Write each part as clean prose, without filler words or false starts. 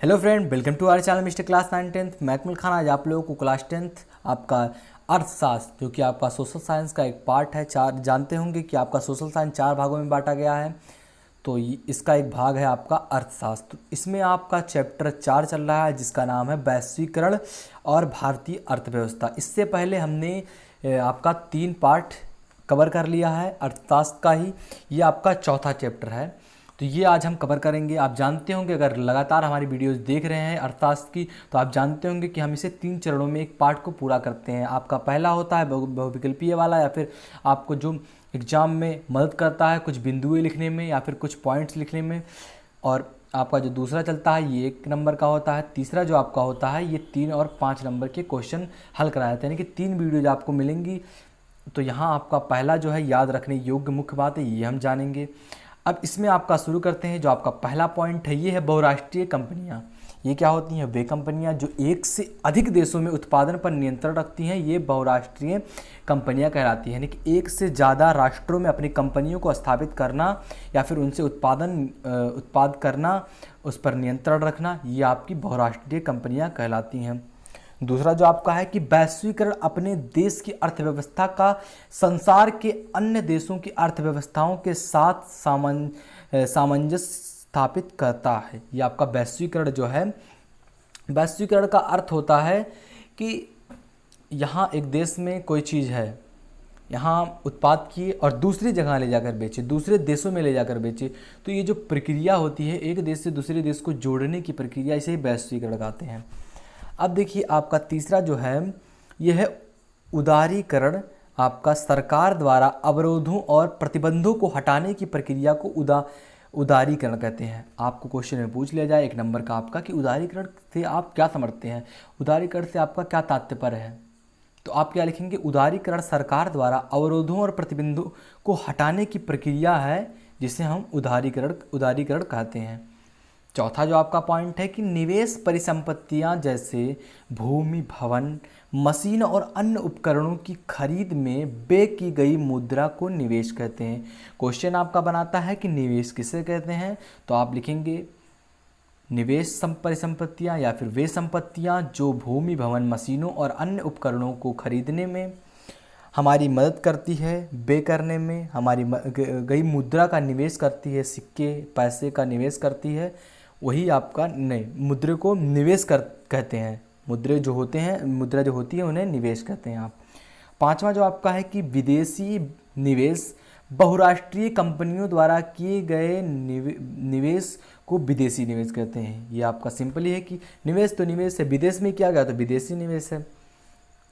Hello friend, welcome to our channel mister class 9-10th। मैं अकमल खान आज आप लोगों को क्लास 10th आपका अर्थशास्त्र जो कि आपका सोशल साइंस का एक पार्ट है। चार जानते होंगे कि आपका सोशल साइंस 4 भागों में बांटा गया है। तो इसका एक भाग है आपका अर्थशास्त्र। इसमें आपका चैप्टर 4 चल रहा है जिसका नाम है वैश्वीकरण और भारतीय अर्थव्यवस्था। इससे पहले हमने आपका 3 पार्ट कवर कर लिया है अर्थशास्त्र का ही। ये आपका चौथा चैप्टर है, तो ये आज हम कवर करेंगे। आप जानते होंगे, अगर लगातार हमारी वीडियोस देख रहे हैं अर्थशास्त्र की, तो आप जानते होंगे कि हम इसे 3 चरणों में एक पार्ट को पूरा करते हैं। आपका पहला होता है बहुविकल्पीय वाला, या फिर आपको जो एग्ज़ाम में मदद करता है कुछ बिंदुएं लिखने में या फिर कुछ पॉइंट्स लिखने में। और आपका जो दूसरा चलता है ये 1 नंबर का होता है। तीसरा जो आपका होता है ये 3 और 5 नंबर के क्वेश्चन हल कराए जाते हैं, यानी कि 3 वीडियोज आपको मिलेंगी। तो यहाँ आपका पहला जो है याद रखने योग्य मुख्य बात है, ये हम जानेंगे। अब इसमें आपका शुरू करते हैं। जो आपका पहला पॉइंट है ये है बहुराष्ट्रीय कंपनियां। ये क्या होती हैं? वे कंपनियां जो एक से अधिक देशों में उत्पादन पर नियंत्रण रखती हैं, ये बहुराष्ट्रीय कंपनियां कहलाती हैं। यानी कि एक से ज़्यादा राष्ट्रों में अपनी कंपनियों को स्थापित करना या फिर उनसे उत्पाद करना, उस पर नियंत्रण रखना, ये आपकी बहुराष्ट्रीय कंपनियां कहलाती हैं। दूसरा जो आपका है कि वैश्वीकरण अपने देश की अर्थव्यवस्था का संसार के अन्य देशों की अर्थव्यवस्थाओं के साथ सामंजस्य स्थापित करता है। ये आपका वैश्वीकरण जो है, वैश्वीकरण का अर्थ होता है कि यहाँ एक देश में कोई चीज़ है, यहाँ उत्पाद किए और दूसरी जगह ले जाकर बेचे, दूसरे देशों में ले जाकर बेचे। तो ये जो प्रक्रिया होती है एक देश से दूसरे देश को जोड़ने की प्रक्रिया, इसे वैश्वीकरण कहते हैं। अब देखिए आपका तीसरा जो है यह है उदारीकरण। आपका सरकार द्वारा अवरोधों और प्रतिबंधों को हटाने की प्रक्रिया को उदारीकरण कहते हैं। आपको क्वेश्चन में पूछ लिया जाए 1 नंबर का आपका कि उदारीकरण से आप क्या समझते हैं, उदारीकरण से आपका क्या तात्पर्य है, तो आप क्या लिखेंगे? उदारीकरण सरकार द्वारा अवरोधों और प्रतिबंधों को हटाने की प्रक्रिया है जिसे हम उदारीकरण कहते हैं। चौथा जो आपका पॉइंट है कि निवेश परिसंपत्तियां जैसे भूमि, भवन, मशीन और अन्य उपकरणों की खरीद में व्यय की गई मुद्रा को निवेश कहते हैं। क्वेश्चन आपका बनाता है कि निवेश किसे कहते हैं, तो आप लिखेंगे निवेश परिसंपत्तियां या फिर वे संपत्तियां जो भूमि, भवन, मशीनों और अन्य उपकरणों को खरीदने में हमारी मदद करती है, व्यय करने में हमारी गई मुद्रा का निवेश करती है, सिक्के पैसे का निवेश करती है, वही आपका मुद्रा को निवेश कहते हैं। मुद्रा जो होती है उन्हें निवेश कहते हैं आप। पांचवा जो आपका है कि विदेशी निवेश बहुराष्ट्रीय कंपनियों द्वारा किए गए निवेश को विदेशी निवेश कहते हैं। ये आपका सिंपल ही है कि निवेश तो निवेश है, विदेश में किया गया तो विदेशी निवेश है।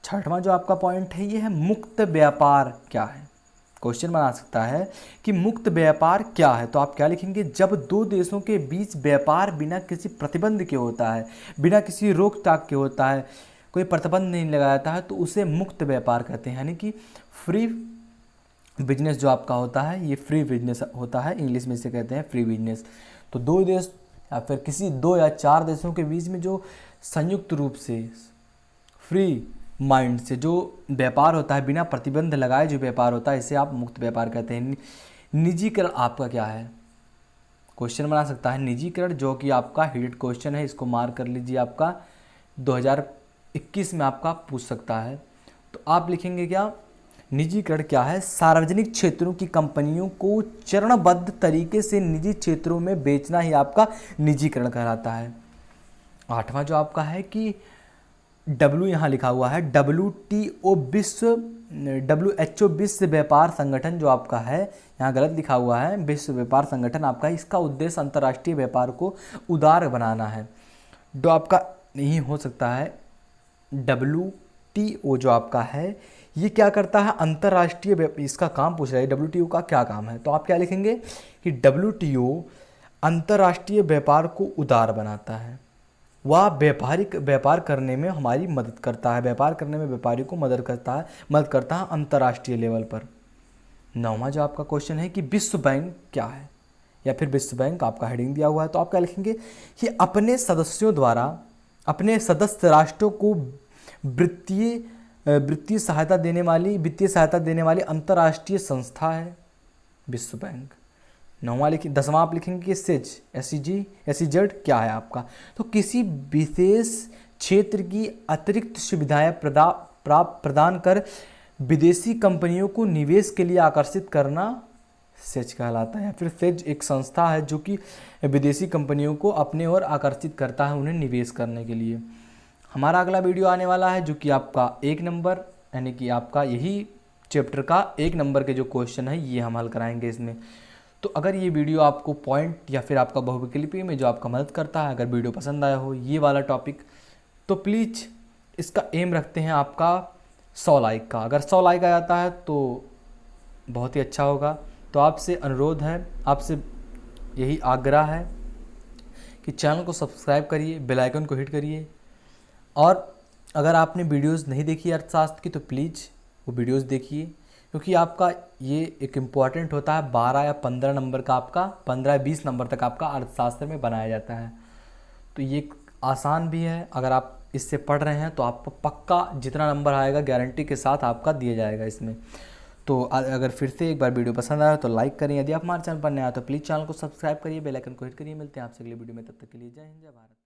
छठवां जो आपका पॉइंट है ये है मुक्त व्यापार क्या है। क्वेश्चन बना सकता है कि मुक्त व्यापार क्या है, तो आप क्या लिखेंगे? जब 2 देशों के बीच व्यापार बिना किसी प्रतिबंध के होता है, बिना किसी रोक टाक के होता है, कोई प्रतिबंध नहीं लगाया जाता है, तो उसे मुक्त व्यापार कहते हैं। यानी कि फ्री बिजनेस जो आपका होता है ये फ्री बिजनेस होता है, इंग्लिश में इसे कहते हैं फ्री बिजनेस। तो 2 देश या फिर किसी 2 या 4 देशों के बीच में जो संयुक्त रूप से फ्री माइंड से जो व्यापार होता है, बिना प्रतिबंध लगाए जो व्यापार होता है, इसे आप मुक्त व्यापार कहते हैं। निजीकरण आपका क्या है? क्वेश्चन बना सकता है निजीकरण, जो कि आपका हिडेड क्वेश्चन है, इसको मार्क कर लीजिए, आपका 2021 में आपका पूछ सकता है। तो आप लिखेंगे क्या? निजीकरण क्या है? सार्वजनिक क्षेत्रों की कंपनियों को चरणबद्ध तरीके से निजी क्षेत्रों में बेचना ही आपका निजीकरण कहलाता है। 8वां जो आपका है कि W यहाँ लिखा हुआ है WTO WHO विश्व व्यापार संगठन जो आपका है, यहाँ गलत लिखा हुआ है, विश्व व्यापार संगठन आपका, इसका उद्देश्य अंतर्राष्ट्रीय व्यापार को उदार बनाना है। जो आपका नहीं हो सकता है WTO जो आपका है ये क्या करता है? अंतर्राष्ट्रीय इसका काम पूछ रहा है, WTO का क्या काम है, तो आप क्या लिखेंगे कि WTO अंतर्राष्ट्रीय व्यापार को उदार बनाता है, वह व्यापार करने में हमारी मदद करता है, व्यापार करने में व्यापारी को मदद करता है अंतर्राष्ट्रीय लेवल पर। 9वां जो आपका क्वेश्चन है कि विश्व बैंक क्या है, या फिर विश्व बैंक आपका हेडिंग दिया हुआ है, तो आप क्या लिखेंगे कि अपने सदस्यों द्वारा अपने सदस्य राष्ट्रों को वित्तीय सहायता देने वाली अंतर्राष्ट्रीय संस्था है विश्व बैंक। 9वां लिखिए, 10वां आप लिखेंगे कि सेज, SEZ क्या है आपका। तो किसी विशेष क्षेत्र की अतिरिक्त सुविधाएं प्रदान कर विदेशी कंपनियों को निवेश के लिए आकर्षित करना सेज कहलाता है। फिर सेज एक संस्था है जो कि विदेशी कंपनियों को अपने ओर आकर्षित करता है उन्हें निवेश करने के लिए। हमारा अगला वीडियो आने वाला है जो कि आपका 1 नंबर यानी कि आपका यही चैप्टर का 1 नंबर के जो क्वेश्चन है ये हम हल कराएंगे इसमें। तो अगर ये वीडियो आपको पॉइंट या फिर आपका बहुविकल्पी में जो आपका मदद करता है, अगर वीडियो पसंद आया हो ये वाला टॉपिक, तो प्लीज़ इसका एम रखते हैं आपका 100 लाइक का। अगर 100 लाइक आ जाता है तो बहुत ही अच्छा होगा। तो आपसे अनुरोध है, आपसे यही आग्रह है कि चैनल को सब्सक्राइब करिए, बेल आइकन को हिट करिए, और अगर आपने वीडियोस नहीं देखी अर्थशास्त्र की तो प्लीज़ वो वीडियोस देखिए, क्योंकि आपका ये एक इम्पॉर्टेंट होता है। 12 या 15 नंबर का आपका 15-20 नंबर तक आपका अर्थशास्त्र में बनाया जाता है। तो ये आसान भी है, अगर आप इससे पढ़ रहे हैं तो आपको पक्का जितना नंबर आएगा गारंटी के साथ आपका दिया जाएगा इसमें। तो अगर फिर से एक बार वीडियो पसंद आया तो लाइक करें, यदि आप हमारे चैनल पर नए आए तो प्लीज़ चैनल को सब्सक्राइब करिए, बेल आइकन को हिट करिए। मिलते हैं आपसे अगली वीडियो में, तब तक के लिए जय हिंद, जय भारत।